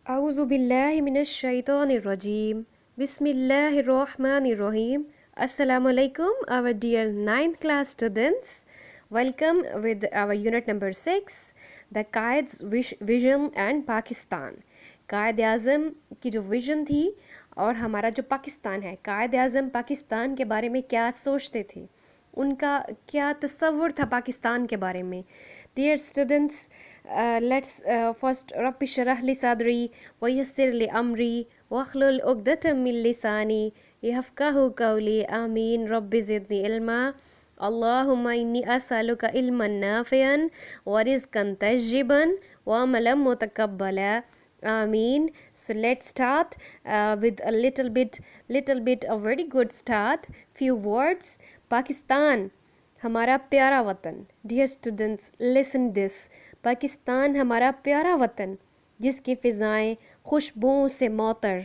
أعوذ بالله من الشيطان الرجيم. بسم الله الرحمن الرحيم. Assalamu alaikum, our dear ninth class students. Welcome with our unit number 6, the Qaed's Vision and Pakistan. कायद आज़म की जो विज़न थी और हमारा जो पाकिस्तान है, कायद आज़म पाकिस्तान के बारे में क्या सोचते थे, उनका क्या तस्वुर था पाकिस्तान के बारे में. Dear students, let's first رب اشرح لي صدري ويسر لي أمري واحلل عقدة من لساني يفقهوا قولي آمين رب زدني علما اللهم إني أسألك علما نافعا ورزقا طيبا وعملا متقبلا Amin. So let's start with a little bit, a very good start. Few words. Pakistan, हमारा प्यारा वतन. Dear students, listen this. Pakistan हमारा प्यारा वतन, जिसकी फ़िज़ाएँ खुशबुओं से मौतर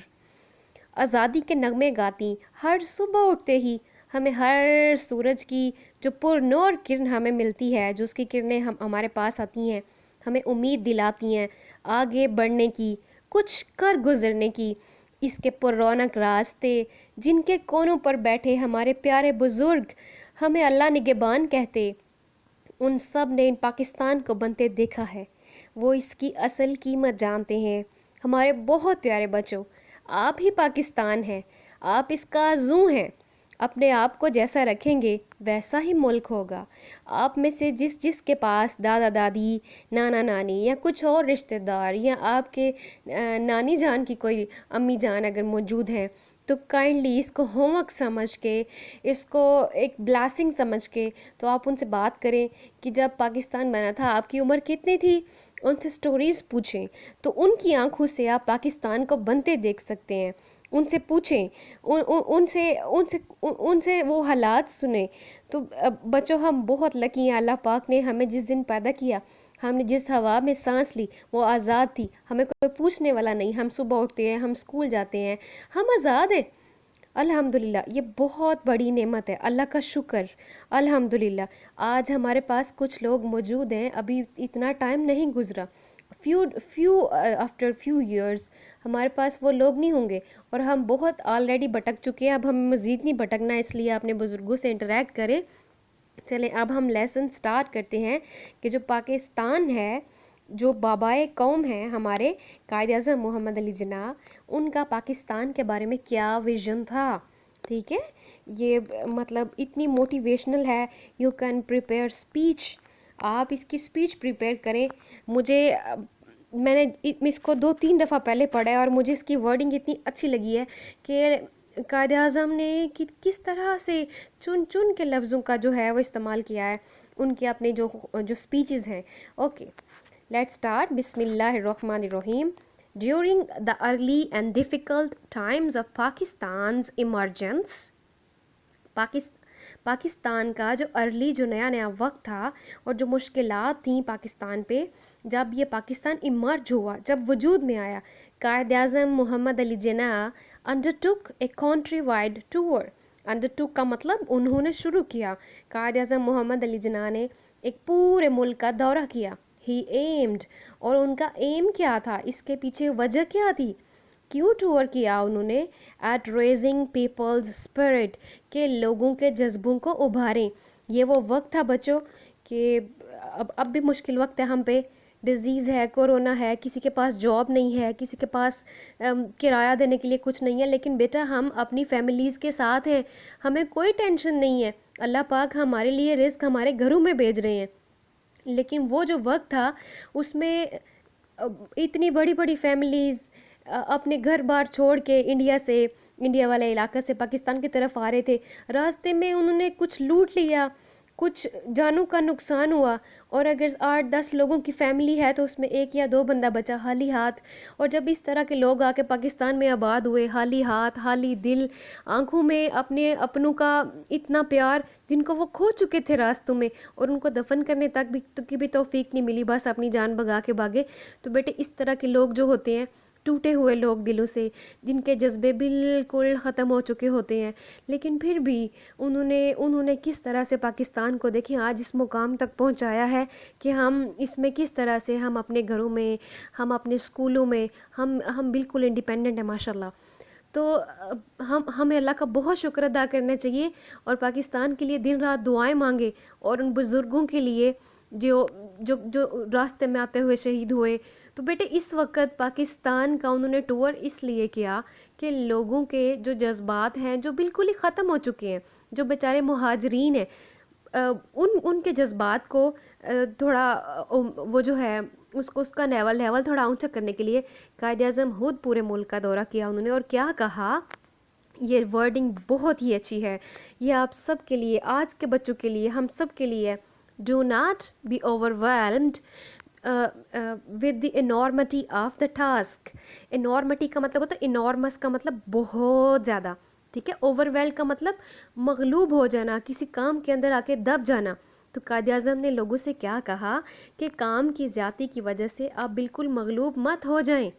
आज़ादी के नगमे गाती. हर सुबह उठते ही हमें हर सूरज की जो पुरनूर किरण हमें मिलती है, जो उसकी किरणें हमारे पास आती हैं, हमें उम्मीद दिलाती हैं आगे बढ़ने की, कुछ कर गुज़रने की. इसके पुररौनक रास्ते, जिनके कोनों पर बैठे हमारे प्यारे बुज़ुर्ग हमें अल्लाह निगहबान कहते, उन सब ने इन पाकिस्तान को बनते देखा है. वो इसकी असल कीमत जानते हैं. हमारे बहुत प्यारे बच्चों, आप ही पाकिस्तान हैं, आप इसका ज़ू हैं. अपने आप को जैसा रखेंगे वैसा ही मुल्क होगा. आप में से जिस के पास दादा दादी, नाना नानी या कुछ और रिश्तेदार या आपके नानी जान की कोई अम्मी जान अगर मौजूद हैं, तो काइंडली इसको होमवर्क समझ के, इसको एक ब्लेसिंग समझ के, तो आप उनसे बात करें कि जब पाकिस्तान बना था आपकी उम्र कितनी थी. उनसे स्टोरीज़ पूछें तो उनकी आंखों से आप पाकिस्तान को बनते देख सकते हैं. उनसे पूछें, उनसे वो हालात सुने. तो बच्चों, हम बहुत लकी हैं. अल्लाह पाक ने हमें जिस दिन पैदा किया, हमने जिस हवा में सांस ली, वो आज़ाद थी. हमें कोई पूछने वाला नहीं. हम सुबह उठते हैं, हम स्कूल जाते हैं, हम आज़ाद हैं. अल्हम्दुलिल्लाह, ये बहुत बड़ी नेमत है. अल्लाह का शुक्र. अल्हम्दुलिल्लाह, आज हमारे पास कुछ लोग मौजूद हैं. अभी इतना टाइम नहीं गुज़रा, आफ्टर फ्यू ईयर्स हमारे पास वो लोग नहीं होंगे, और हम बहुत ऑलरेडी भटक चुके हैं. अब हमें मज़ीद नहीं भटकना, इसलिए अपने बुज़ुर्गों से इंटरेक्ट करें. चलें, अब हम लेसन स्टार्ट करते हैं कि जो पाकिस्तान है, जो बाबाए कौम हैं हमारे कायद आज़म मोहम्मद अली जिन्ना, उनका पाकिस्तान के बारे में क्या विज़न था. ठीक है, ये मतलब इतनी मोटिवेशनल है. You can prepare speech. आप इसकी स्पीच प्रिपेयर करें. मैंने इसको 2-3 दफ़ा पहले पढ़ा है और मुझे इसकी वर्डिंग इतनी अच्छी लगी है कि कायद आज़म ने किस तरह से चुन चुन के लफ्ज़ों का जो है वो इस्तेमाल किया है उनके अपने जो स्पीचेस हैं. Okay, let's start. Bismillahirrahmanirrahim. During the early and difficult times of Pakistan's emergence, Pakistan का जो जो नया वक्त था और जो मुश्किलात थी पाकिस्तान पे, जब ये पाकिस्तान इमर्ज हुआ, जब वजूद में आया, Quaid Azam Mohammad Ali Jinnah undertook a country wide tour. Undertook का मतलब उन्होंने शुरू किया. कायद आज़म मोहम्मद अली जिन्ना ने एक पूरे मुल्क का दौरा किया. ही एम्ड, और उनका एम क्या था, इसके पीछे वजह क्या थी, क्यों टूर किया उन्होंने. एट रेजिंग पीपल्स स्पिरिट, के लोगों के जज्बों को उभारें. ये वो वक्त था बच्चों कि अब भी मुश्किल वक्त है हम पे. डिज़ीज़ है, कोरोना है, किसी के पास जॉब नहीं है, किसी के पास किराया देने के लिए कुछ नहीं है, लेकिन बेटा हम अपनी फैमिलीज़ के साथ हैं, हमें कोई टेंशन नहीं है. अल्लाह पाक हमारे लिए रिस्क हमारे घरों में भेज रहे हैं. लेकिन वो जो वक्त था उसमें इतनी बड़ी बड़ी फैमिलीज़ अपने घर बार छोड़ के इंडिया वाले इलाके से पाकिस्तान की तरफ आ रहे थे. रास्ते में उन्होंने कुछ लूट लिया, कुछ जानों का नुकसान हुआ, और अगर 8-10 लोगों की फैमिली है तो उसमें 1 या 2 बंदा बचा हाली हाथ. और जब इस तरह के लोग आके पाकिस्तान में आबाद हुए, हाली हाथ, हाली दिल, आंखों में अपने अपनों का इतना प्यार जिनको वो खो चुके थे रास्तों में, और उनको दफन करने तक भी की भी तौफीक नहीं मिली, बस अपनी जान भगा के भागे. तो बेटे, इस तरह के लोग जो होते हैं ٹوٹے ہوئے لوگ دلوں سے، جن کے جذبے بالکل ختم ہو چکے ہوتے ہیں، لیکن پھر بھی انہوں نے کس طرح سے پاکستان کو دیکھیں آج اس مقام تک پہنچایا ہے کہ ہم اس میں کس طرح سے ہم اپنے گھروں میں، ہم اپنے اسکولوں میں، ہم بالکل انڈیپینڈنٹ ہیں ماشاءاللہ. تو ہمیں اللہ کا بہت شکر ادا کرنا چاہیے اور پاکستان کے لیے دن رات دعائیں مانگے، اور ان بزرگوں کے لیے جو راستے میں آتے ہوئے شہید ہوئے. تو بیٹے اس وقت پاکستان کا انہوں نے ٹور اس لیے کیا کہ لوگوں کے جو جذبات ہیں جو بالکل ہی ختم ہو چکے ہیں، جو بیچارے مہاجرین ہیں، ان کے جذبات کو تھوڑا وہ جو ہے اس کا لیول تھوڑا اونچا کرنے کے لیے قائد اعظم خود پورے ملک کا دورہ کیا انہوں نے. اور کیا کہا، یہ ورڈنگ بہت ہی اچھی ہے، یہ آپ سب کے لیے، آج کے بچوں کے لیے، ہم سب کے لیے. Do not be overwhelmed with the enormity of the task. Enormity کا مطلب ہوتا ہے، انارمس کا مطلب بہت زیادہ، ٹھیک ہے. اوورویلڈ کا مطلب مغلوب ہو جانا، کسی کام کے اندر آ کے دب جانا. تو قائد اعظم نے لوگوں سے کیا کہا کہ کام کی زیادتی کی وجہ سے آپ بالکل مغلوب مت ہو جائیں،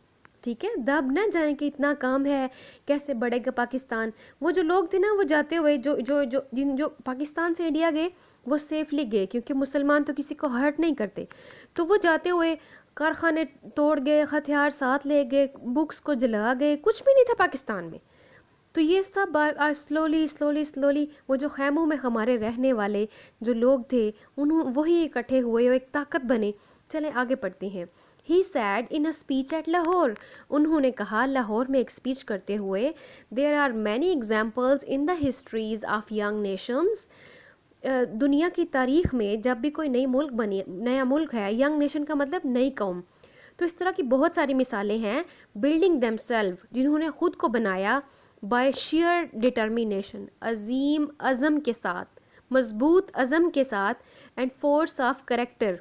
ٹھیک ہے. دب نہ جائیں کہ اتنا کام ہے، کیسے بڑھے گا پاکستان. وہ جو لوگ تھے نا، وہ جاتے ہوئے جو پاکستان سے انڈیا گئے وہ سیفلی گئے، کیونکہ مسلمان تو کسی کو ہرٹ نہیں کرتے. تو وہ جاتے ہوئے کارخانے توڑ گئے، ہتھیار ساتھ لے گئے، بکس کو جلا گئے، کچھ بھی نہیں تھا پاکستان میں. تو یہ سب سلولی وہ جو خیموں میں ہمارے رہنے والے جو لوگ تھے وہی اکٹھے ہوئے اور ایک طاقت بنے. چلیں آگے پڑھتے ہیں. He said in a speech at Lahore. انہوں نے کہا لاہور میں ایک اسپیچ کرتے ہوئے، There are many examples in the histories of young nations. دنیا کی تاریخ میں جب بھی کوئی نیا ملک ہے، ینگ نیشن کا مطلب نئی قوم، تو اس طرح کی بہت ساری مثالیں ہیں. بلڈنگ دیم سیلف، جنہوں نے خود کو بنایا، بائی شیئر ڈٹرمینیشن، عظیم عزم کے ساتھ، مضبوط عزم کے ساتھ، اینڈ فورس آف کریکٹر،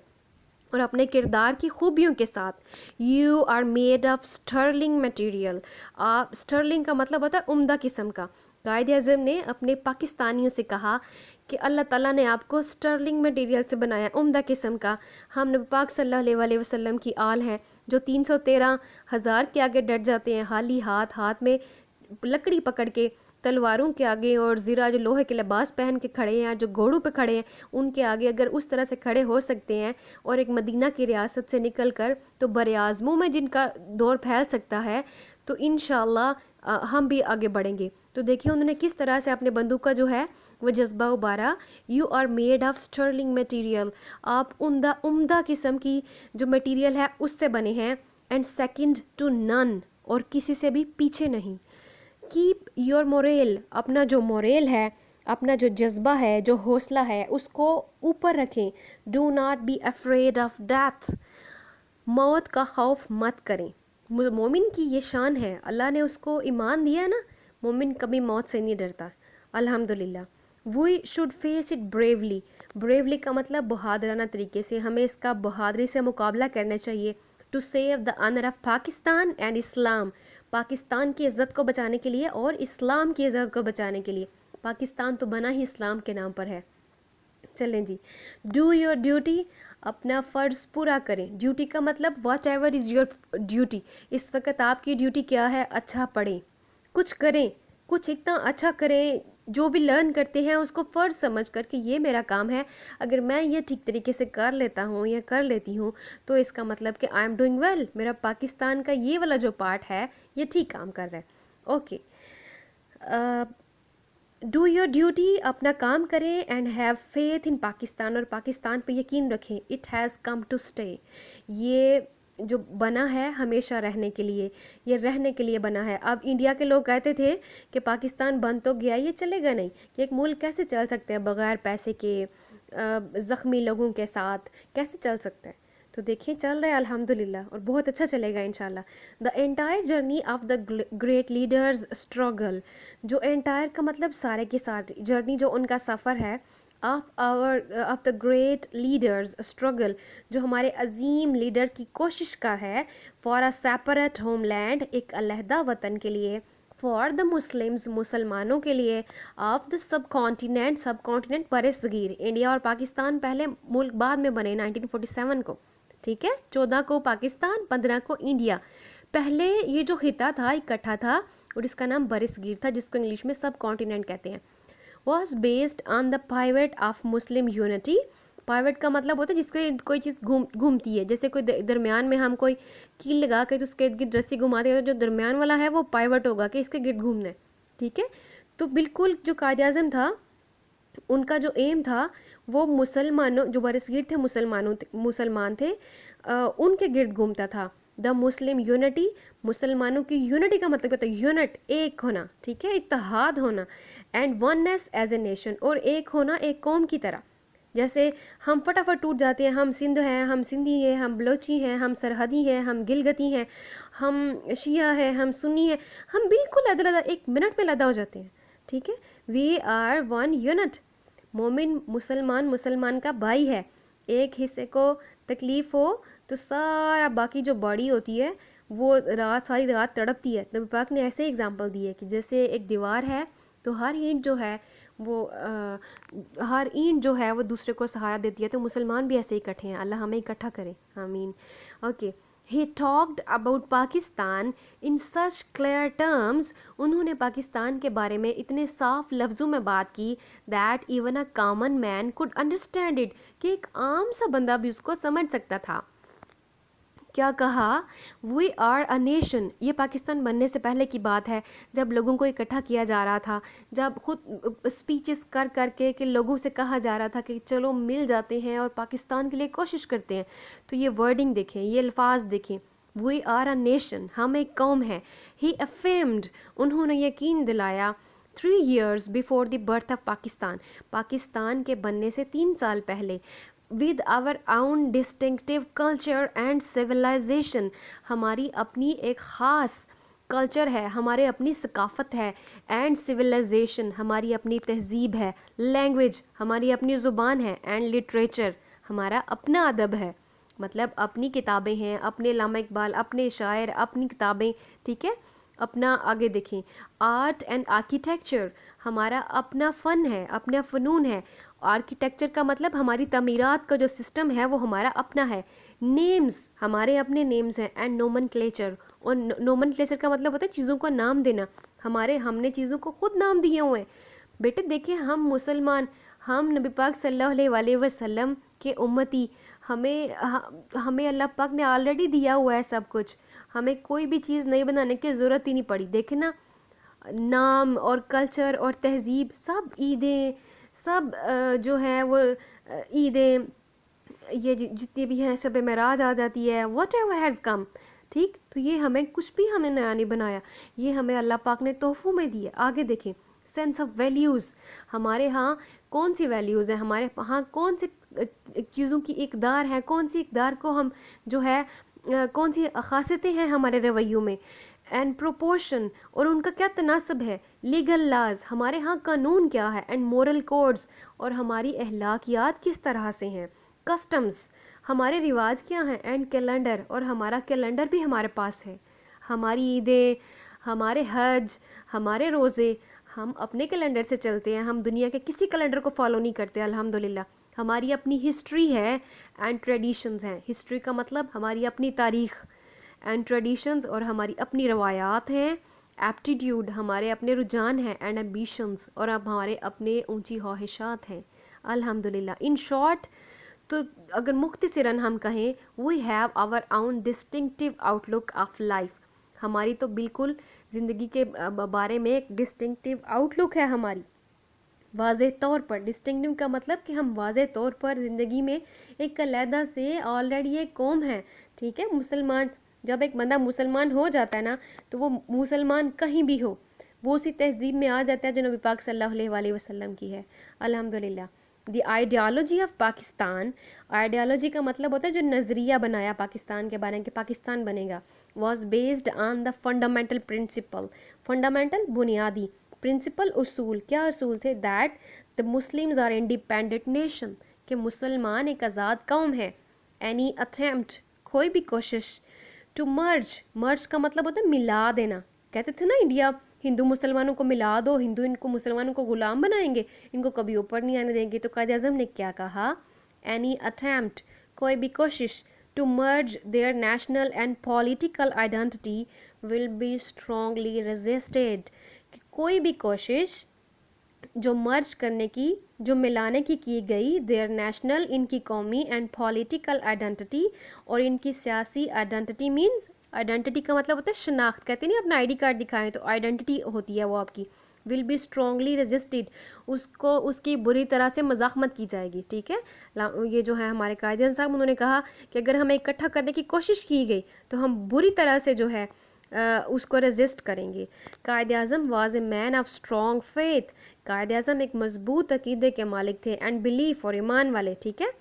اور اپنے کردار کی خوبیوں کے ساتھ. You are made of sterling material. Sterling کا مطلب ہوتا ہے عمدہ قسم کا. قائد اعظم نے اپنے پاکستانیوں سے کہا کہ اللہ تعالیٰ نے آپ کو اسٹرلنگ مٹیریل سے بنایا، عمدہ قسم کا. ہم نبی پاک صلی اللہ علیہ وسلم کی آل ہیں جو 313,000 کے آگے ڈٹ جاتے ہیں، خالی ہاتھ میں لکڑی پکڑ کے، تلواروں کے آگے، اور زیرہ جو لوہے کے لباس پہن کے کھڑے ہیں، جو گھوڑوں پہ کھڑے ہیں، ان کے آگے اگر اس طرح سے کھڑے ہو سکتے ہیں اور ایک مدینہ کی ریاست سے نکل کر تو بر اعظموں میں جن کا دور پھیل سکتا ہے، تو انشاءاللہ ہم بھی آگے بڑھیں گے. تو دیکھیں انہوں نے کس طرح سے اپنے بندوں کا جو ہے وہ جذبہ ابھارا. You are made of sterling material. آپ عمدہ قسم کی جو مٹیریل ہے اس سے بنے ہیں. اینڈ سیکنڈ ٹو نن، اور کسی سے بھی پیچھے نہیں. کیپ یور موریل، اپنا جو موریل ہے، اپنا جو جذبہ ہے، جو حوصلہ ہے، اس کو اوپر رکھیں. Do not be afraid of death. موت کا خوف مت کریں. مومن کی یہ شان ہے، اللہ نے اس کو ایمان دیا نا، مومن کبھی موت سے نہیں ڈرتا الحمدللہ. We should face it bravely. Bravely کا مطلب بہادرانہ طریقے سے، ہمیں اس کا بہادری سے مقابلہ کرنا چاہیے. To save the honour of Pakistan and Islam. Pakistan کی عزت کو بچانے کے لیے اور اسلام کی عزت کو بچانے کے لیے. پاکستان تو بنا ہی اسلام کے نام پر ہے. چلیں جی. Do your duty. اپنا فرض پورا کریں. ڈیوٹی کا مطلب whatever is your duty. اس وقت آپ کی ڈیوٹی کیا ہے؟ اچھا پڑھیں، کچھ کریں، کچھ اتنا اچھا کریں. جو بھی لرن کرتے ہیں اس کو فرض سمجھ کر کہ یہ میرا کام ہے، اگر میں یہ ٹھیک طریقے سے کر لیتا ہوں یا کر لیتی ہوں تو اس کا مطلب کہ آئی ایم ڈوئنگ ویل، میرا پاکستان کا یہ والا جو پارٹ ہے یہ ٹھیک کام کر رہا ہے. اوکے. ڈو یور ڈیوٹی، اپنا کام کریں. And have faith in Pakistan, اور پاکستان پہ یقین رکھیں. It has come to stay. یہ جو بنا ہے ہمیشہ رہنے کے لیے، یہ رہنے کے لیے بنا ہے. اب انڈیا کے لوگ کہتے تھے کہ پاکستان بن تو گیا، یہ چلے گا نہیں، کہ ایک ملک کیسے چل سکتا ہے بغیر پیسے کے، زخمی لوگوں کے ساتھ کیسے چل سکتا ہے. تو دیکھیں چل رہا ہے الحمدللہ، اور بہت اچھا چلے گا انشاءاللہ. The entire journey of the great leaders struggle. جو انٹائر کا مطلب سارے کی ساری جرنی، جو ان کا سفر ہے، of the great leaders struggle, جو ہمارے عظیم لیڈر کی کوشش کا ہے، for a separate homeland, ایک علیحدہ وطن کے لیے، فار دا مسلمز، مسلمانوں کے لیے، آف دا سب کانٹیننٹ بر صغیر. انڈیا اور پاکستان پہلے ملک بعد میں بنے 1947 کو، ٹھیک ہے. 14 کو پاکستان، 15 کو انڈیا. पहले ये जो खिता था इकट्ठा था और इसका नाम बरसगीर था, जिसको इंग्लिश में सब कॉन्टिनेंट कहते हैं। Was based on the pivot of Muslim unity. Pivot का मतलब होता है जिसके कोई चीज़ घूमती है, जैसे कोई दरमियान में हम कोई कील लगा के तो उसके इर्द गिर्द रस्सी घुमाते हैं, तो जो दरमियान वाला है वो पाइवेट होगा कि इसके गिर्द घूमना है, ठीक है। तो बिल्कुल जो कायद आज़म था उनका जो एम था वो मुसलमानों, जो बरसगीर थे मुसलमान थे, उनके गिर्द घूमता था। द मुस्लिम यूनिटी, मुसलमानों की यूनिटी का मतलब होता है यूनिट, एक होना, ठीक है, इत्तेहाद होना। And oneness as a nation, और एक होना एक कौम की तरह। जैसे हम फटाफट टूट जाते हैं, हम सिंध हैं, हम सिंधी हैं, हम बलोची हैं, हम सरहदी हैं, हम गिलगती हैं, हम शिया हैं, हम सुन्नी हैं, हम बिल्कुल अलग एक मिनट में लदा हो जाते हैं, ठीक है। We are one unit. मोमिन मुसलमान का भाई है। एक हिस्से को तकलीफ़ हो तो सारा बाकी जो बॉडी होती है वो सारी रात तड़पती है। नबी पाक ने ऐसे एग्जांपल दिए कि जैसे एक दीवार है तो हर ईंट जो है वो दूसरे को सहारा देती है, तो मुसलमान भी ऐसे इकट्ठे हैं। अल्लाह हमें इकट्ठा करे, आमीन। Okay, he talked about Pakistan in such clear terms, उन्होंने पाकिस्तान के बारे में इतने साफ लफ्ज़ों में बात की that even a common man could understand it, कि एक आम सा बंदा भी उसको समझ सकता था। क्या कहा? वी आर अ नेशन, ये पाकिस्तान बनने से पहले की बात है, जब लोगों को इकट्ठा किया जा रहा था, जब खुद स्पीचेस कर करके कि लोगों से कहा जा रहा था कि चलो मिल जाते हैं और पाकिस्तान के लिए कोशिश करते हैं। तो ये वर्डिंग देखें, ये अल्फाज देखें, वी आर अ नेशन, हम एक कौम है। ही अफेम्ड, उन्होंने यकीन दिलाया 3 years before the birth of Pakistan, Pakistan के बनने से 3 साल पहले, विद आवर आउन डिस्टिंक्टिव कल्चर एंड सिविलाइजेशन, हमारी अपनी एक ख़ास कल्चर है, हमारे अपनी सकाफ़त है, एंड सिविलाइजेशन, हमारी अपनी तहजीब है, लैंग्वेज, हमारी अपनी ज़ुबान है, एंड लिटरेचर, हमारा अपना अदब है, मतलब अपनी किताबें हैं, अपने अल्लामा इकबाल, अपने शायर, अपनी किताबें, ठीक है। अपना आगे देखें, आर्ट एंड आर्किटेक्चर, हमारा अपना फ़न है, अपना फ़नून है। आर्किटेक्चर का मतलब हमारी तमीरात का जो सिस्टम है वो हमारा अपना है। नेम्स, हमारे अपने नेम्स हैं। एंड नोमनक्लेचर, और नोमनक्लेचर का मतलब होता है चीज़ों को नाम देना, हमने चीज़ों को खुद नाम दिए हुए हैं। बेटे देखिए, हम मुसलमान, हम नबी पाक सल्लल्लाहु अलैहि वसल्लम के उम्मती, हमें अल्लाह पाक ने ऑलरेडी दिया हुआ है सब कुछ, हमें कोई भी चीज़ नई बनाने की ज़रूरत ही नहीं पड़ी। देखे ना, नाम और कल्चर और तहजीब, सब ईदें, सब जो है वो ईदें, ये जितनी भी हैं, शब मेराज आ जाती है, वट एवर हैज़ कम, ठीक। तो ये हमें कुछ भी हमने नया नहीं बनाया, ये हमें अल्लाह पाक ने तोहफ़ों में दिए। आगे देखें, सेंस ऑफ वैल्यूज़, हमारे यहाँ कौन सी वैल्यूज़ हैं, हमारे यहाँ कौन से चीज़ों की इकदार है, कौन सी इकदार को हम जो है कौन सी ख़ासियतें हैं हमारे रवैयों में, एंड प्रोपोर्शन, और उनका क्या तनासब है। लीगल लाज, हमारे यहाँ कानून क्या है, एंड मोरल कोड्स, और हमारी अहलाकियात किस तरह से हैं। कस्टम्स, हमारे रिवाज क्या हैं। एंड कैलेंडर, और हमारा कैलेंडर भी हमारे पास है। हमारी ईदें, हमारे हज, हमारे रोज़े, हम अपने कैलेंडर से चलते हैं, हम दुनिया के किसी कैलेंडर को फॉलो नहीं करते, अल्हम्दुलिल्लाह। हमारी अपनी हिस्ट्री है एंड ट्रेडिशंस हैं। हिस्ट्री का मतलब हमारी अपनी तारीख़, एंड ट्रेडिशंस, और हमारी अपनी रवायात हैं। एप्टीट्यूड, हमारे अपने रुझान हैं, एंड एम्बिशंस, और अब हमारे अपने ऊंची ख्वाहिशात हैं, अल्हम्दुलिल्लाह। इन शॉर्ट, तो अगर मुख्तसरन हम कहें, वी हैव आवर आउन डिस्टिंक्टिव आउटलुक ऑफ लाइफ, हमारी तो बिल्कुल ज़िंदगी के बारे में एक डिस्टिंक्टिव आउटलुक है हमारी, वाज़े तौर पर। डिस्टिंक्टिव का मतलब कि हम वाज़े तौर पर ज़िंदगी में एक अलहदा से ऑलरेडी एक कौम है, ठीक है। मुसलमान, जब एक बंदा मुसलमान हो जाता है ना, तो वो मुसलमान कहीं भी हो, वो उसी तहजीब में आ जाता है जो नबी पाक सल्लल्लाहु अलैहि वसल्लम की है, अल्हम्दुलिल्लाह। The ideology of Pakistan, ideology का मतलब होता है जो नज़रिया बनाया पाकिस्तान के बारे में कि पाकिस्तान बनेगा, was based on the fundamental principle, fundamental बुनियादी, प्रिंसिपल उसूल, क्या उसूल थे, that the Muslims are independent nation, कि मुसलमान एक आज़ाद कौम है। एनी अटेम्प्ट, कोई भी कोशिश, टू मर्ज का मतलब होता है मिला देना, कहते थे ना इंडिया हिंदू मुसलमानों को मिला दो, हिंदू इनको मुसलमानों को गुलाम बनाएंगे, इनको कभी ऊपर नहीं आने देंगे। तो कायद आज़म ने क्या कहा, एनी अटेम्प्ट, कोई भी कोशिश, to merge their national and political identity will be strongly resisted. कि कोई भी कोशिश जो मर्ज करने की, जो मिलाने की गई देयर नेशनल, इनकी कौमी, एंड पॉलिटिकल आइडेंटिटी, और इनकी सियासी आइडेंटिटी, मीन्स आइडेंटिटी का मतलब होता है शनाख्त, कहते नहीं अपना आईडी कार्ड दिखाएं तो आइडेंटिटी होती है वो आपकी, विल बी स्ट्रॉन्गली रेजिस्टेड, उसको उसकी बुरी तरह से मजाकमत की जाएगी, ठीक है। ये जो है हमारे कायदे साहब, उन्होंने कहा कि अगर हमें इकट्ठा करने की कोशिश की गई तो हम बुरी तरह से जो है उसको रेजिस्ट करेंगे। Quaid Azam was a man of strong faith, Quaid Azam एक मजबूत अकीदे के मालिक थे, एंड बिलीफ, और ईमान वाले, ठीक है।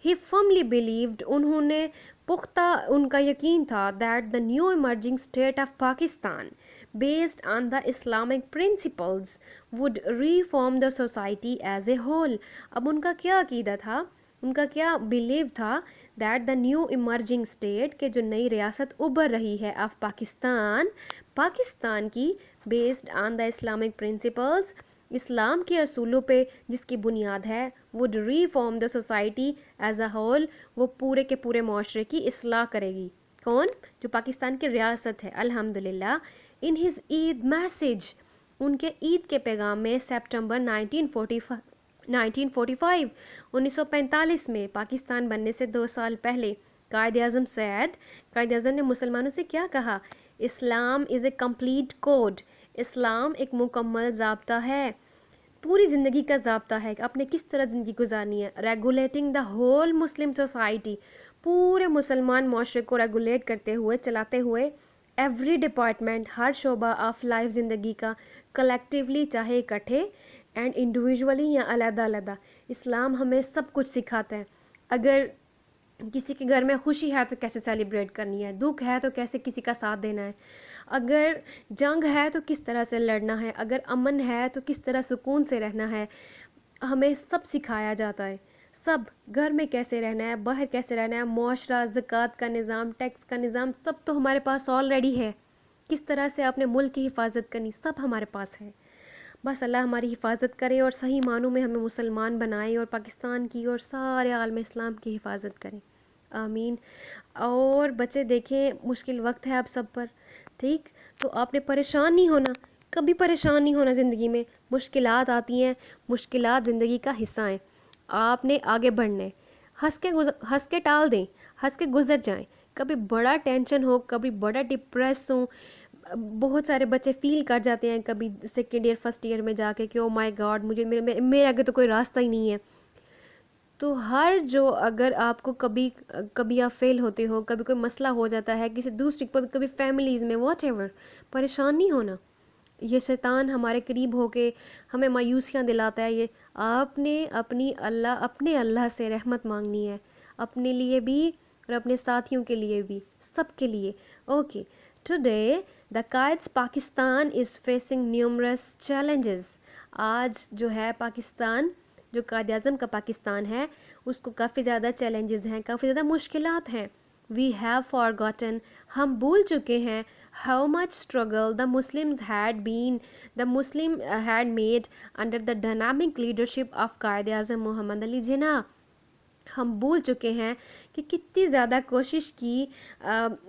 ही फर्मली बिलीव्ड, उन्होंने पुख्ता उनका यकीन था, that the new emerging state of Pakistan based on the Islamic principles would reform the society as a whole. अब उनका क्या अकीदा था, उनका क्या बिलीव था, that the new emerging state, के जो नई रियासत उभर रही है ऑफ पाकिस्तान, पाकिस्तान की, based on the Islamic principles, Islam के असूलों पे जिसकी बुनियाद है, would reform the society as a whole, वो पूरे के पूरे माशरे की इस्लाह करेगी। कौन? जो पाकिस्तान की रियासत है। अल्हम्दुलिल्लाह, इन हिज ईद मैसेज, उनके ईद के पैगाम में, सितंबर 1945 में, पाकिस्तान बनने से 2 साल पहले, कायद आज़म सैद, कायद आज़म ने मुसलमानों से क्या कहा? इस्लाम इज़ ए कंप्लीट कोड, इस्लाम एक मुकम्मल ज़ाब्ता है, पूरी ज़िंदगी का ज़ाब्ता है कि आपने किस तरह ज़िंदगी गुजारनी है। Regulating the whole Muslim society, पूरे मुसलमान माशरे को रेगुलेट करते हुए, चलाते हुए, एवरी डिपार्टमेंट, हर शोबा ऑफ लाइफ ज़िंदगी का, कलेक्टिवली चाहे इकट्ठे, एंड इंडिविजुअली या अलग-अलग। इस्लाम हमें सब कुछ सिखाता है। अगर किसी के घर में खुशी है तो कैसे सेलिब्रेट करनी है, दुख है तो कैसे किसी का साथ देना है, अगर जंग है तो किस तरह से लड़ना है, अगर अमन है तो किस तरह सुकून से रहना है, हमें सब सिखाया जाता है। सब, घर में कैसे रहना है, बाहर कैसे रहना है, मुआशरा, ज़कात का निज़ाम, टैक्स का निज़ाम, सब तो हमारे पास ऑलरेडी है। किस तरह से अपने मुल्क की हिफाजत करनी, सब हमारे पास है। बस अल्लाह हमारी हिफाजत करे और सही मानों में हमें मुसलमान बनाए, और पाकिस्तान की और सारे आलम इस्लाम की हिफाजत करें, आमीन। और बच्चे देखें, मुश्किल वक्त है आप सब पर, ठीक, तो आपने परेशान नहीं होना, कभी परेशान नहीं होना। ज़िंदगी में मुश्किलात आती हैं, मुश्किलात ज़िंदगी का हिस्सा हैं, आपने आगे बढ़ना है। हंस के टाल दें, हंस के गुजर जाएं। कभी बड़ा टेंशन हो, कभी बड़ा डिप्रेस हो, बहुत सारे बच्चे फील कर जाते हैं कभी सेकेंड ईयर फर्स्ट ईयर में जाके कि ओ माय गॉड, मुझे मेरे आगे तो कोई रास्ता ही नहीं है। तो हर जो, अगर आपको कभी कभी आप फेल होते हो, कभी कोई मसला हो जाता है किसी दूसरी, कभी फैमिलीज़ में, वॉट एवर, परेशान नहीं होना। ये शैतान हमारे करीब होके हमें मायूसियाँ दिलाता है। ये आपने अपने अल्लाह से रहमत मांगनी है, अपने लिए भी और अपने साथियों के लिए भी, सब के लिए। Okay, today the Quaid's Pakistan is facing numerous challenges. आज जो है पाकिस्तान, जो कायद आज़म का पाकिस्तान है, उसको काफ़ी ज़्यादा चैलेंजेस हैं, काफ़ी ज़्यादा मुश्किलात हैं। वी हैव फॉरगॉटन, हम भूल चुके हैं, how much struggle the Muslims had made under the dynamic leadership of Quaid Azam Mohammad Ali Jinnah. हम भूल चुके हैं कि कितनी ज़्यादा कोशिश की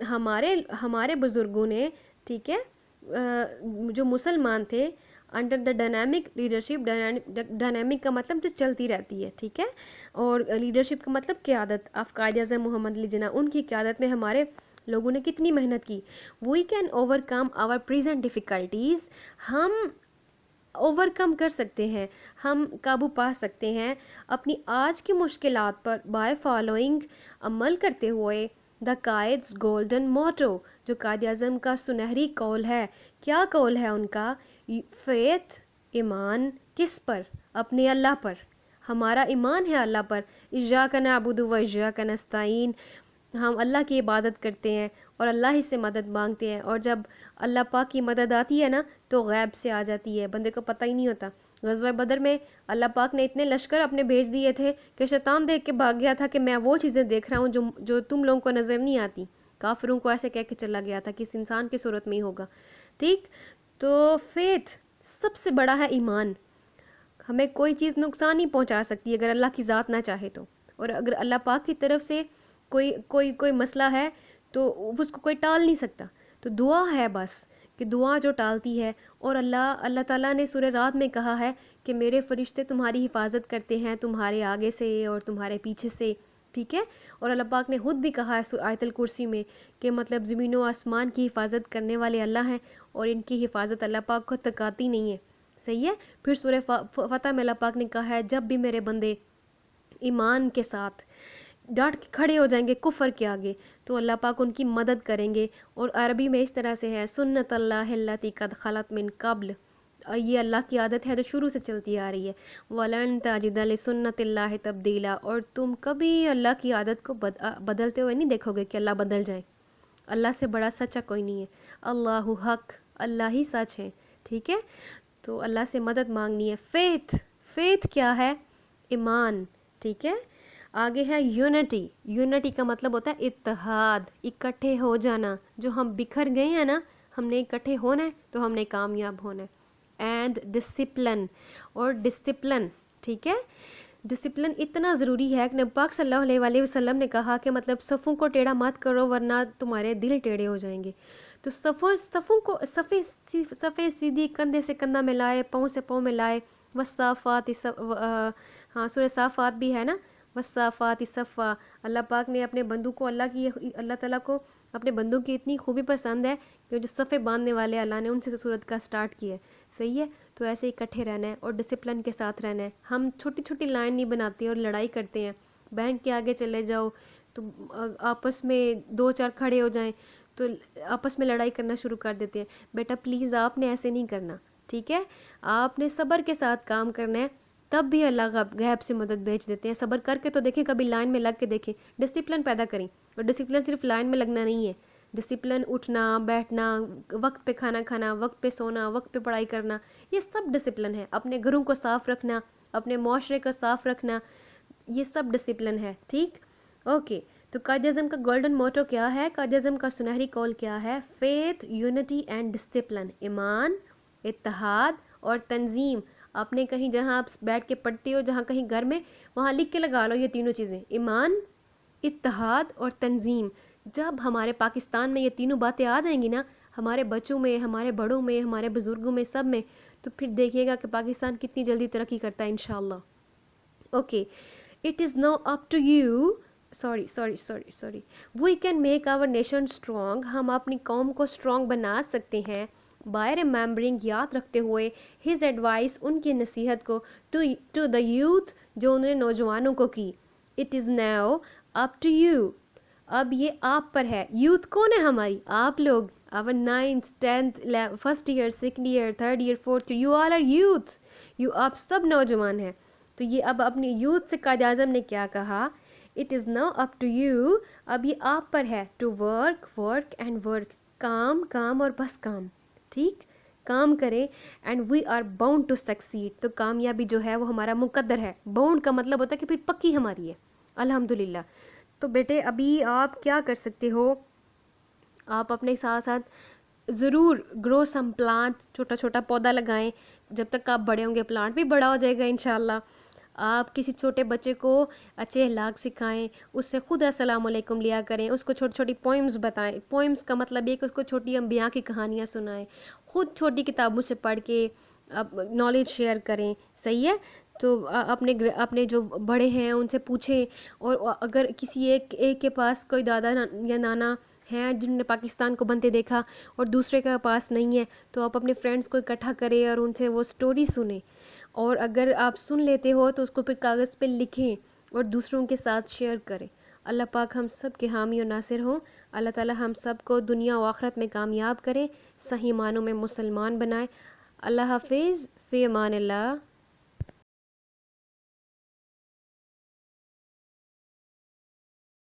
हमारे बुज़ुर्गों ने, ठीक है, जो मुसलमान थे, under the dynamic leadership, dynamic का मतलब जो चलती रहती है, ठीक है, और लीडरशिप का मतलब क़यादत ऑफ कायद आज़म मोहम्मद अली जिन्ना, उनकी क़यादत में हमारे लोगों ने कितनी मेहनत की। We can overcome our present difficulties, हम ओवरकम कर सकते हैं, हम काबू पा सकते हैं अपनी आज की मुश्किलात पर, बाय फॉलोइंग, अमल करते हुए, द कायद्स गोल्डन मोटो, जो कायद आज़म का सुनहरी कौल है। क्या कौल है उनका? फेथ, ईमान, किस पर? अपने अल्लाह पर। हमारा ईमान है अल्लाह पर। इय्याका नअबुदु व इय्याका नस्तईन, हम अल्लाह की इबादत करते हैं और अल्लाह ही से मदद मांगते हैं, और जब अल्लाह पाक की मदद आती है ना, तो गैब से आ जाती है, बंदे को पता ही नहीं होता। ग़ज़वा बदर में अल्लाह पाक ने इतने लश्कर अपने भेज दिए थे कि शैतान देख के भाग गया था कि मैं वो चीज़ें देख रहा हूँ जो तुम लोगों को नज़र नहीं आती। काफिरों को ऐसे कह के चला गया था कि इस इंसान की सूरत में ही होगा, ठीक। तो फेथ सबसे बड़ा है ईमान। हमें कोई चीज़ नुकसान नहीं पहुंचा सकती अगर अल्लाह की ज़ात ना चाहे तो, और अगर अल्लाह पाक की तरफ से کوئی مسئلہ ہے تو اس کو کوئی ٹال نہیں سکتا. تو دعا ہے بس کہ دعا جو ٹالتی ہے. اور اللہ تعالیٰ نے سورہ رات میں کہا ہے کہ میرے فرشتے تمہاری حفاظت کرتے ہیں تمہارے آگے سے اور تمہارے پیچھے سے. ٹھیک ہے. اور اللہ پاک نے خود بھی کہا ہے آیت الکرسی میں کہ مطلب زمین و آسمان کی حفاظت کرنے والے اللہ ہیں اور ان کی حفاظت اللہ پاک کو تکاتی نہیں ہے. صحیح ہے. پھر سورہ فتح میں اللہ پاک نے کہا ہے جب بھی میرے بندے ایمان کے ساتھ ڈٹ کے کھڑے ہو جائیں گے کفر کے آگے تو اللہ پاک ان کی مدد کریں گے. اور عربی میں اس طرح سے ہے سنت اللہ التی قد خلت من قبل. یہ اللہ کی عادت ہے جو شروع سے چلتی آ رہی ہے. وَلَن تَجِدَ لِسُنَّتِ اللَّهِ تَبْدِيلًا. اور تم کبھی اللہ کی عادت کو بدلتے ہوئے نہیں دیکھو گے کہ اللہ بدل جائیں. اللہ سے بڑا سچا کوئی نہیں ہے. اللہ حق, اللہ ہی سچ ہے. ٹھیک ہے. تو اللہ سے مدد مانگنی ہے. فیتھ کیا ہے؟ ایمان. ٹھیک ہے. آگے ہے یونٹی. یونٹی کا مطلب ہوتا ہے اتحاد, اکٹھے ہو جانا. جو ہم بکھر گئے ہیں نا, ہم نے اکٹھے ہونا ہے تو ہم نے کامیاب ہونا ہے. And discipline. اور ڈسپلن, ٹھیک ہے, ڈسپلن اتنا ضروری ہے کہ نبی پاک صلی اللہ علیہ وسلم نے کہا کہ مطلب صفوں کو ٹیڑھا مت کرو ورنہ تمہارے دل ٹیڑھے ہو جائیں گے. تو صفوں کو صفے سیدھی, کندھے سے کندھا ملائے, پاؤں سے پاؤں ملائے. والصافات ہاں سورہ صافات بھی ہے نا, والصافات صفا. اللہ پاک نے اپنے بندوں کو اللہ تعالیٰ کو اپنے بندوں کی اتنی خوبی پسند ہے کہ جو صفے باندھنے والے اللہ نے ان سے صورت کا سٹارٹ کیا ہے. صحیح ہے. تو ایسے اکٹھے رہنا ہے اور ڈسپلن کے ساتھ رہنا ہے. ہم چھوٹی چھوٹی لائن نہیں بناتے اور لڑائی کرتے ہیں. بینک کے آگے چلے جاؤ تو آپس میں دو چار کھڑے ہو جائیں تو آپس میں لڑائی کرنا شروع کر دیتے ہیں. بیٹا پلیز آپ نے ایسے نہیں کرنا. ٹھیک ہے. آپ نے صبر کے ساتھ کام کرنا ہے, تب بھی اللہ غیب سے مدد بھیج دیتے ہیں. صبر کر کے تو دیکھیں, کبھی لائن میں لگ کے دیکھیں. ڈسپلن پیدا کریں. اور ڈسپلن صرف لائن میں لگنا نہیں ہے. ڈسپلن اٹھنا بیٹھنا, وقت پہ کھانا کھانا, وقت پہ سونا, وقت پہ پڑھائی کرنا, یہ سب ڈسپلن ہے. اپنے گھروں کو صاف رکھنا, اپنے معاشرے کو صاف رکھنا, یہ سب ڈسپلن ہے. ٹھیک. اوکے. تو قائد اعظم کا گولڈن موٹو کیا ہے؟ قائد اعظم کا سنہری قول کیا ہے؟ Faith, unity and discipline. ایمان, اتحاد اور تنظیم. آپ نے کہیں جہاں آپ بیٹھ کے پڑھتے ہو, جہاں کہیں گھر میں, وہاں لکھ کے لگا لو یہ تینوں چیزیں, ایمان, اتحاد اور تنظیم. جب ہمارے پاکستان میں یہ تینوں باتیں آ جائیں گی نا, ہمارے بچوں میں, ہمارے بڑوں میں, ہمارے بزرگوں میں, سب میں, تو پھر دیکھیے گا کہ پاکستان کتنی جلدی ترقی کرتا ہے انشاءاللہ. Okay. It is now up to you. Sorry we can make our nation strong. ہم اپنی قوم کو اسٹرانگ بنا سکتے ہیں بائی ریممبرنگ, یاد رکھتے ہوئے, ہز ایڈوائس, ان کی نصیحت کو, ٹو دا یوتھ, جو انہوں نے نوجوانوں کو کی. It is now up to you. اب یہ آپ پر ہے. یوتھ کون ہے ہماری؟ آپ لوگ. our 9th 10th 1st year 2nd year 3rd year 4th year, you all are youth. آپ سب نوجوان ہیں. تو یہ اب اپنی یوتھ سے قائد اعظم نے کیا کہا؟ It is now up to you. اب یہ آپ پر ہے. To work and work. کام اور بس کام. ٹھیک. کام کریں. And we are bound to succeed. تو کامیابی جو ہے وہ ہمارا مقدر ہے. باؤنڈ کا مطلب ہوتا ہے کہ پھر پکی ہماری ہے الحمدللہ. تو بیٹے ابھی آپ کیا کر سکتے ہو؟ آپ اپنے ساتھ ساتھ ضرور گرو سم پلانٹ, چھوٹا چھوٹا پودا لگائیں. جب تک آپ بڑے ہوں گے پلانٹ بھی بڑا ہو جائے گا انشاءاللہ. آپ کسی چھوٹے بچے کو اچھے اخلاق سکھائیں, اس سے خود السلام علیکم لیا کریں, اس کو چھوٹی چھوٹی پوئمز بتائیں. پوئمز کا مطلب یہ کہ اس کو چھوٹی انبیاء کی کہانیاں سنائیں. خود چھوٹی کتابوں سے پڑھ کے نالج شیئر کریں. صحیح ہے. تو اپنے جو بڑے ہیں ان سے پوچھیں. اور اگر کسی ایک کے پاس کوئی دادا یا نانا ہیں جنہوں نے پاکستان کو بنتے دیکھا اور دوسرے کے پاس نہیں ہے, تو آپ اپنے فرینڈز کو اکٹھا کریں اور ان سے وہ سٹوری سنیں. اور اگر آپ سن لیتے ہو تو اس کو پھر کاغذ پہ لکھیں اور دوسروں کے ساتھ شیئر کریں. اللہ پاک ہم سب کے حامی و ناصر ہوں. اللہ تعالی ہم سب کو دنیا و آخرت میں کامیاب کرے, صحیح معنوں میں مسلمان بنائے. اللہ حافظ. فی امان اللہ.